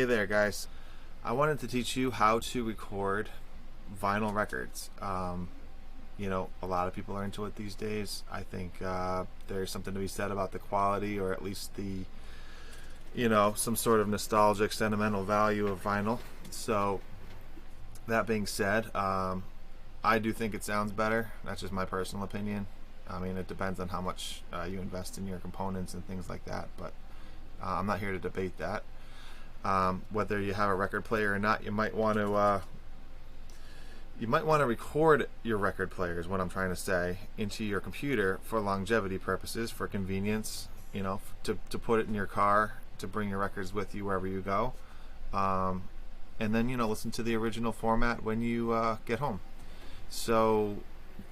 Hey there, guys. I wanted to teach you how to record vinyl records. A lot of people are into it these days. I think there's something to be said about the quality, or at least the, some sort of nostalgic, sentimental value of vinyl. So, that being said, I do think it sounds better. That's just my personal opinion. I mean, it depends on how much you invest in your components and things like that, but I'm not here to debate that. Whether you have a record player or not, you might want to record your record player, is what I'm trying to say, into your computer for longevity purposes, for convenience. To put it in your car, to bring your records with you wherever you go, and then listen to the original format when you get home. So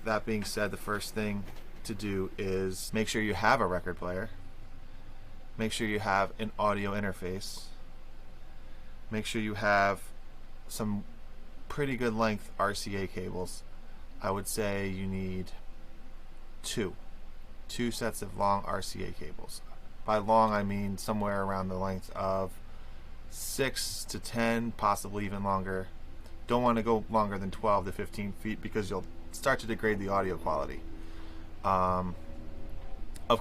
that being said, the first thing to do is make sure you have a record player. Make sure you have an audio interface. Make sure you have some pretty good length RCA cables. I would say you need two sets of long RCA cables. By long, I mean somewhere around the length of 6 to 10, possibly even longer. Don't want to go longer than 12 to 15 feet because you'll start to degrade the audio quality. Of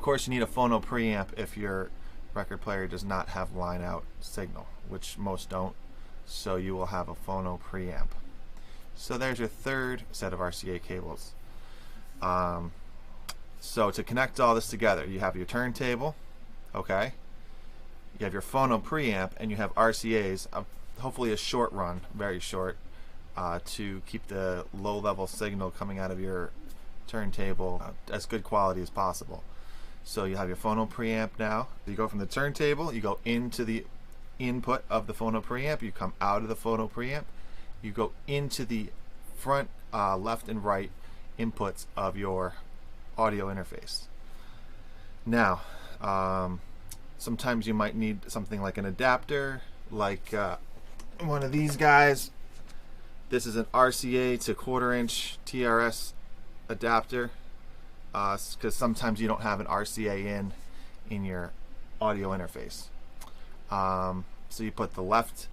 course, you need a phono preamp if your record player does not have line out signal, which most don't, so you will have a phono preamp. So there's your third set of RCA cables. So to connect all this together, you have your turntable, okay, you have your phono preamp, and you have RCAs, hopefully a short run, very short, to keep the low level signal coming out of your turntable as good quality as possible. So you have your phono preamp now. You go from the turntable, you go into the input of the phono preamp, you come out of the phono preamp, you go into the front left and right inputs of your audio interface. Now, sometimes you might need something like an adapter, like one of these guys. This is an RCA to 1/4 inch TRS adapter, because sometimes you don't have an RCA in your audio interface. So you put the left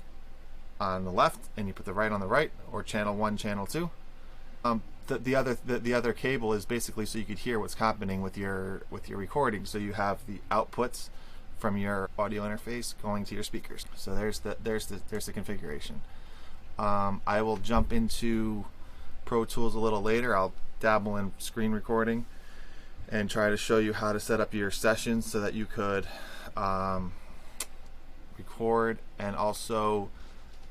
on the left and you put the right on the right, or channel 1, channel 2. The other cable is basically so you could hear what's happening with your recording. So you have the outputs from your audio interface going to your speakers. So there's the configuration. I will jump into Pro Tools a little later. I'll dabble in screen recording and try to show you how to set up your sessions so that you could record, and also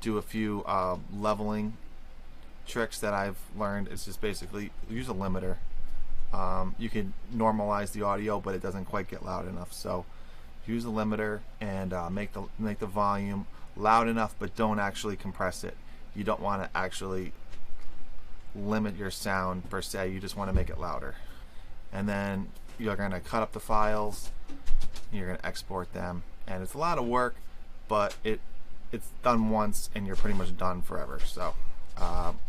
do a few leveling tricks that I've learned. It's just basically use a limiter. You can normalize the audio, but it doesn't quite get loud enough. So use a limiter and make the volume loud enough, but don't actually compress it. You don't want to actually limit your sound per se. You just want to make it louder. And then you're going to cut up the files. You're going to export them, and it's a lot of work, but it's done once and you're pretty much done forever. So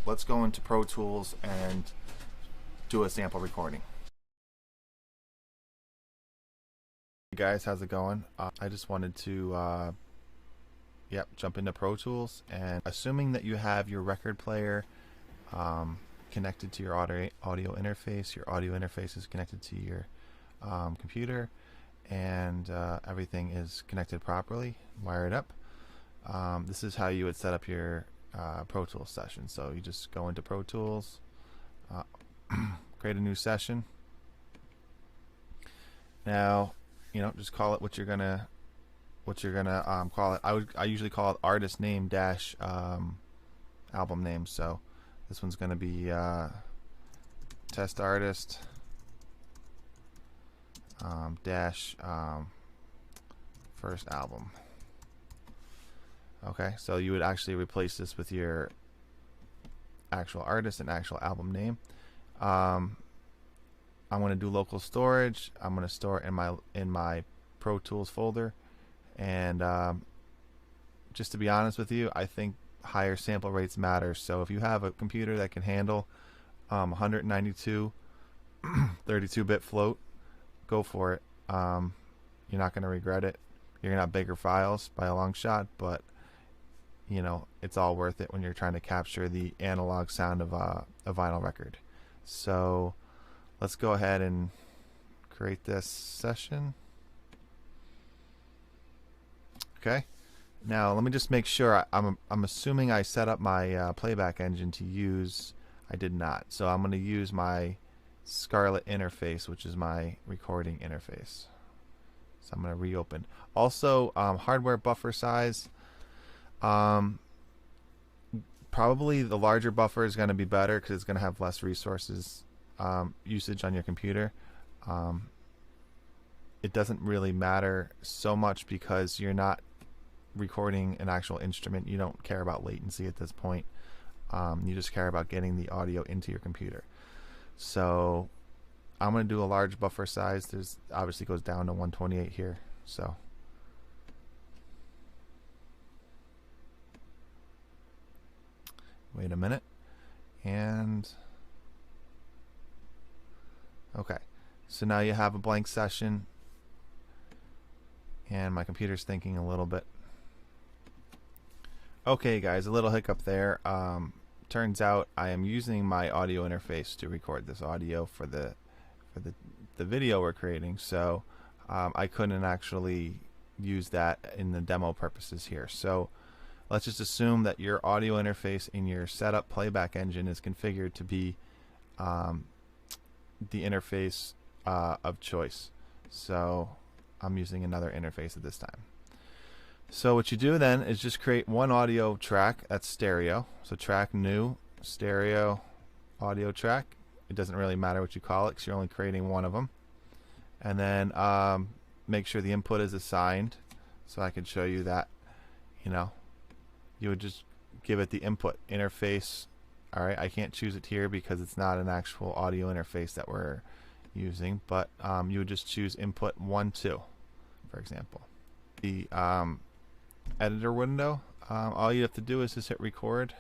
let's go into Pro Tools and do a sample recording. Hey guys, how's it going? I just wanted to jump into Pro Tools, and assuming that you have your record player connected to your audio interface, your audio interface is connected to your computer, and everything is connected properly, wired up. This is how you would set up your Pro Tools session. So you just go into Pro Tools, create a new session. Now, just call it what you're gonna call it. I usually call it artist name dash album name. So this one's gonna be test artist dash first album. Okay, so you would actually replace this with your actual artist and actual album name. I'm going to do local storage. I'm going to store it in my Pro Tools folder, and just to be honest with you, I think higher sample rates matter. So if you have a computer that can handle 192 32-bit float, go for it. You're not going to regret it. You're going to have bigger files by a long shot, but you know, it's all worth it when you're trying to capture the analog sound of a vinyl record. So let's go ahead and create this session. Okay. Now let me just make sure. I'm assuming I set up my playback engine to use. I did not. So I'm going to use my Scarlett interface, which is my recording interface. So I'm going to reopen. Also, hardware buffer size. Probably the larger buffer is going to be better because it's going to have less resources usage on your computer. It doesn't really matter so much because you're not recording an actual instrument. You don't care about latency at this point. You just care about getting the audio into your computer. So I'm going to do a large buffer size. There's obviously goes down to 128 here. So wait a minute. And okay. So now you have a blank session. And my computer's thinking a little bit. Okay guys, a little hiccup there. Turns out I am using my audio interface to record this audio for the video we're creating, so I couldn't actually use that in the demo purposes here. So let's just assume that your audio interface in your setup playback engine is configured to be the interface of choice. So I'm using another interface at this time. So what you do then is just create one audio track that's stereo. So track new, stereo, audio track. It doesn't really matter what you call it because you're only creating one of them. And then make sure the input is assigned. So I can show you that, you know, you would just give it the input interface. All right, I can't choose it here because it's not an actual audio interface that we're using, but you would just choose input 1, 2, for example. The editor window, all you have to do is just hit record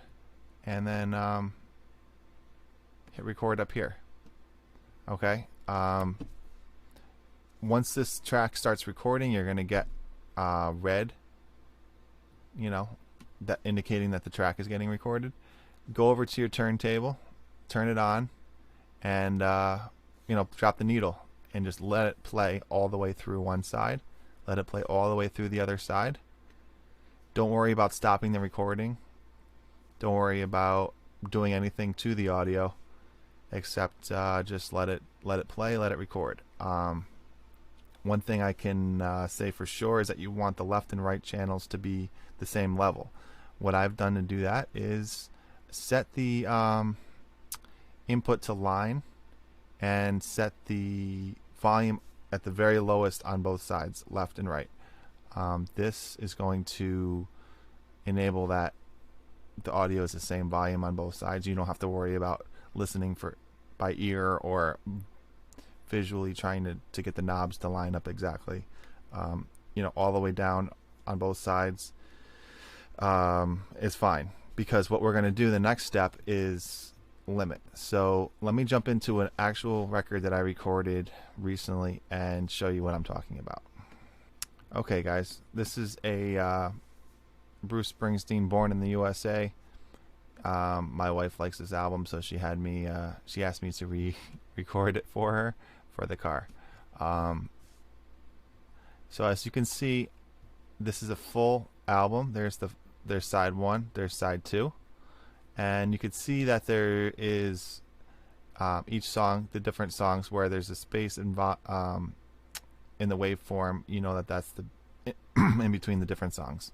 and then hit record up here. Okay. Once this track starts recording, you're going to get red, you know, that indicating that the track is getting recorded. Go over to your turntable, turn it on, and you know, drop the needle and just let it play all the way through one side. Let it play all the way through the other side. Don't worry about stopping the recording. Don't worry about doing anything to the audio, except just let it play, let it record. One thing I can say for sure is that you want the left and right channels to be the same level. What I've done to do that is set the input to line and set the volume at the very lowest on both sides, left and right. This is going to enable that the audio is the same volume on both sides. You don't have to worry about listening by ear or visually trying to get the knobs to line up exactly. You know, all the way down on both sides is fine, because what we're going to do, the next step is limit. So let me jump into an actual record that I recorded recently and show you what I'm talking about. Okay guys, this is a Bruce Springsteen, Born in the USA. My wife likes this album, so she had me she asked me to record it for her for the car. So as you can see, this is a full album. There's side 1, there's side 2, and you can see that there is each song, the different songs, where there's a space in the waveform. You know that's the in between the different songs.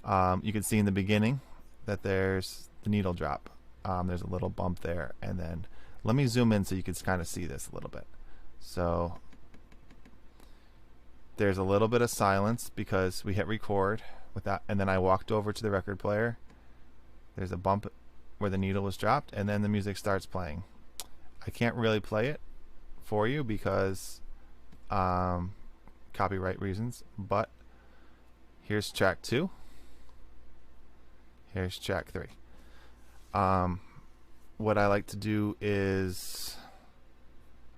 You can see in the beginning that there's the needle drop. There's a little bump there, and then let me zoom in so you can kind of see this a little bit. So there's a little bit of silence because we hit record with that, and then I walked over to the record player. There's a bump where the needle was dropped, and then the music starts playing. I can't really play it for you because copyright reasons, but here's track 2. Here's track 3. What I like to do is,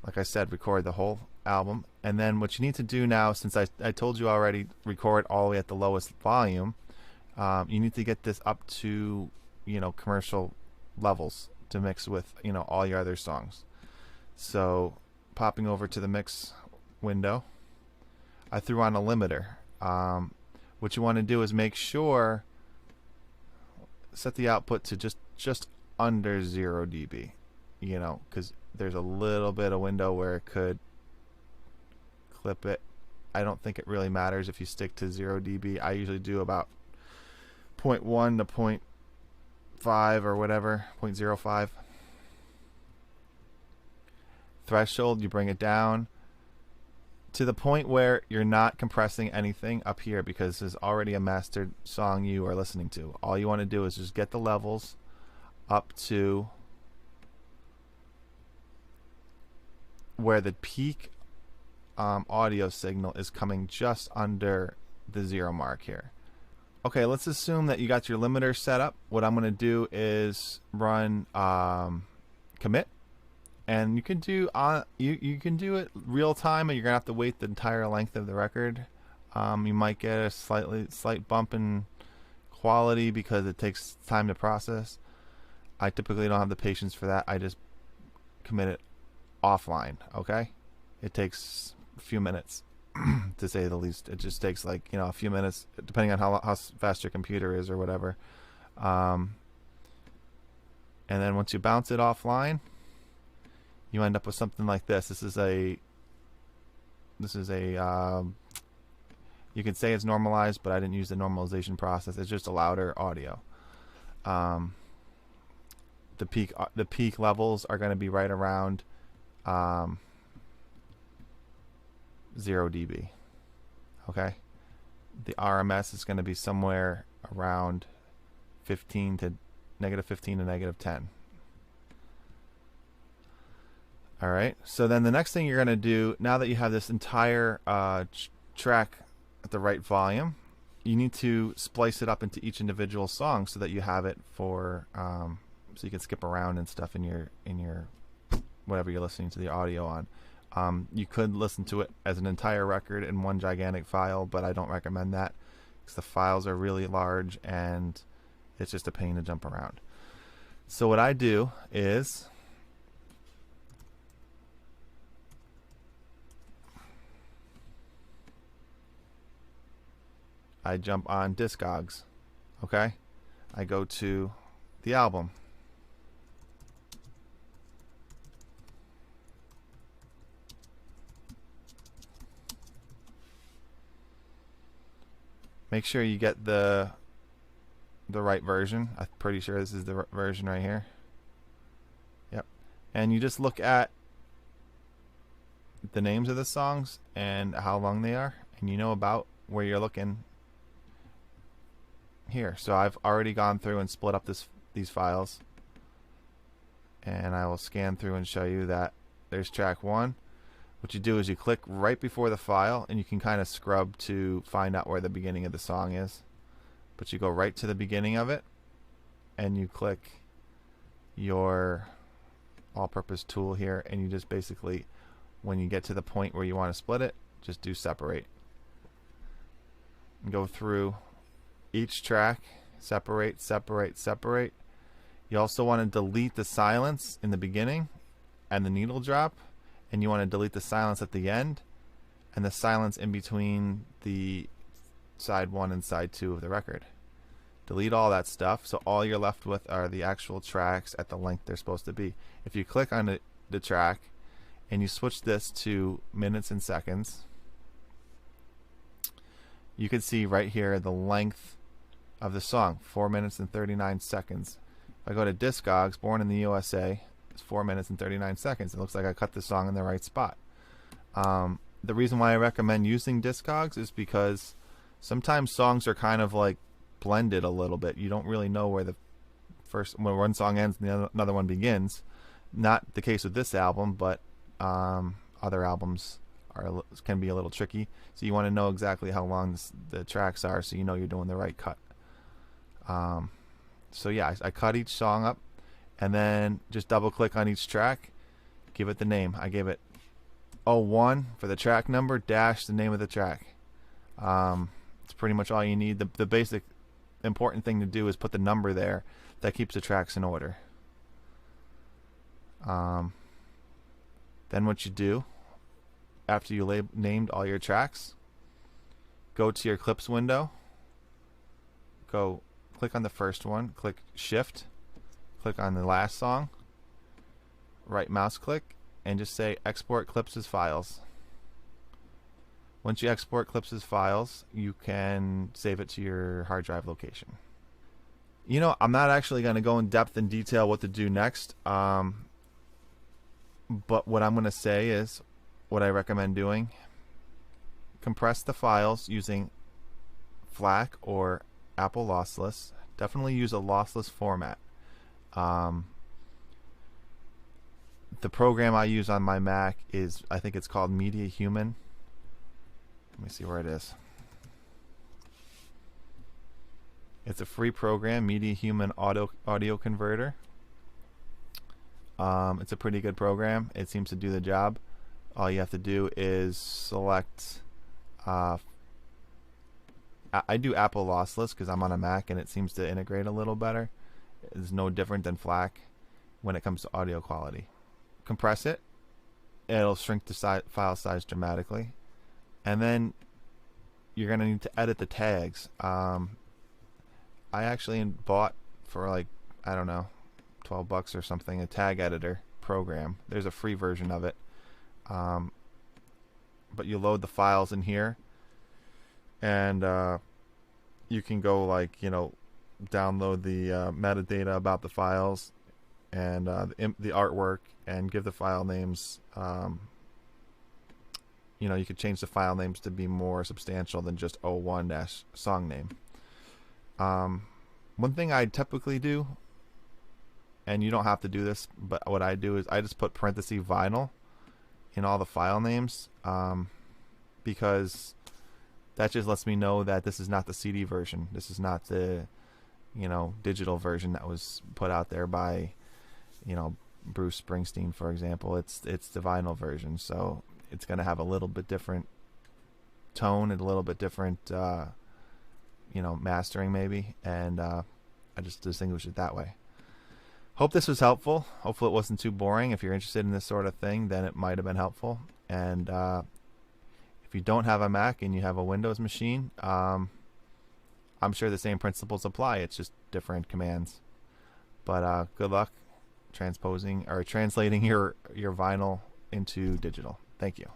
like I said, record the whole album, and then what you need to do now, since I told you already, record all the way at the lowest volume, You need to get this up to, you know, commercial levels to mix with, you know, all your other songs. So popping over to the mix window, I threw on a limiter. What you want to do is make sure, set the output to just under 0 dB, you know, because there's a little bit of window where it could clip it. I don't think it really matters if you stick to 0 dB. I usually do about 0.1 to 0.5 or whatever, 0.05. Threshold, you bring it down to the point where you're not compressing anything up here, because there's already a mastered song you are listening to. All you want to do is just get the levels up to where the peak audio signal is coming just under the 0 mark here. Okay, let's assume that you got your limiter set up. What I'm going to do is run commit. And you can do you can do it real time, and you're gonna have to wait the entire length of the record. You might get a slight bump in quality because it takes time to process. I typically don't have the patience for that. I just commit it offline. Okay, it takes a few minutes to say the least. It just takes, like, you know, a few minutes depending on how fast your computer is or whatever. And then once you bounce it offline, you end up with something like this. This is a you could say it's normalized, but I didn't use the normalization process. It's just a louder audio. The peak levels are going to be right around 0 dB. Okay, the RMS is going to be somewhere around -15 to -10. All right, so then the next thing you're going to do, now that you have this entire track at the right volume, you need to splice it up into each individual song so that you have it for so you can skip around and stuff in your whatever you're listening to the audio on. You could listen to it as an entire record in one gigantic file, but I don't recommend that because the files are really large and it's just a pain to jump around. So what I do is I jump on Discogs. Okay, I go to the album. Make sure you get the right version. I'm pretty sure this is the version right here. Yep. And you just look at the names of the songs and how long they are, and you know about where you're looking here. So I've already gone through and split up these files, and I will scan through and show you that there's track 1. What you do is you click right before the file, and you can kind of scrub to find out where the beginning of the song is, but you go right to the beginning of it and you click your all-purpose tool here, and you just basically, when you get to the point where you want to split it, just do separate and go through each track, separate, separate, separate. You also want to delete the silence in the beginning and the needle drop, and you want to delete the silence at the end and the silence in between the side 1 and side 2 of the record. Delete all that stuff, so all you're left with are the actual tracks at the length they're supposed to be. If you click on the track and you switch this to minutes and seconds, you can see right here the length of the song, 4 minutes and 39 seconds. If I go to Discogs, Born in the USA, it's 4 minutes and 39 seconds. It looks like I cut the song in the right spot. The reason why I recommend using Discogs is because sometimes songs are kind of like blended a little bit. You don't really know where when one song ends and another one begins. Not the case with this album, but other albums can be a little tricky. So you want to know exactly how long the tracks are, so you know you're doing the right cut. So yeah, I cut each song up, and then just double click on each track, give it the name. I gave it 01 for the track number dash the name of the track. It's pretty much all you need. The basic important thing to do is put the number there that keeps the tracks in order. Then what you do after you named all your tracks, go to your clips window, go click on the first one, click shift, click on the last song, right mouse click, and just say export clips as files. Once you export clips as files, you can save it to your hard drive location. You know, I'm not actually going to go in depth and detail what to do next, but what I'm going to say is what I recommend doing. Compress the files using FLAC or Apple Lossless. Definitely use a lossless format. The program I use on my Mac is, I think it's called Media Human. Let me see where it is. It's a free program, Media Human Audio Converter. It's a pretty good program. It seems to do the job. All you have to do is select. I do Apple Lossless because I'm on a Mac and it seems to integrate a little better. It's no different than FLAC when it comes to audio quality. Compress it. It'll shrink the file size dramatically. And then you're going to need to edit the tags. I actually bought for like, I don't know, $12 or something, a tag editor program. There's a free version of it. But you load the files in here, and you can go, like, you know, download the metadata about the files and the artwork, and give the file names. You know, you could change the file names to be more substantial than just 01-song name. One thing I typically do, and you don't have to do this, but what I do is I just put parenthesis vinyl in all the file names, because that just lets me know that this is not the CD version. This is not the, you know, digital version that was put out there by, you know, Bruce Springsteen, for example. It's the vinyl version, so it's going to have a little bit different tone and a little bit different, you know, mastering maybe, and I just distinguish it that way. Hope this was helpful. Hopefully it wasn't too boring. If you're interested in this sort of thing, then it might have been helpful. And if you don't have a Mac and you have a Windows machine, I'm sure the same principles apply. It's just different commands. But good luck transposing or translating your vinyl into digital. Thank you.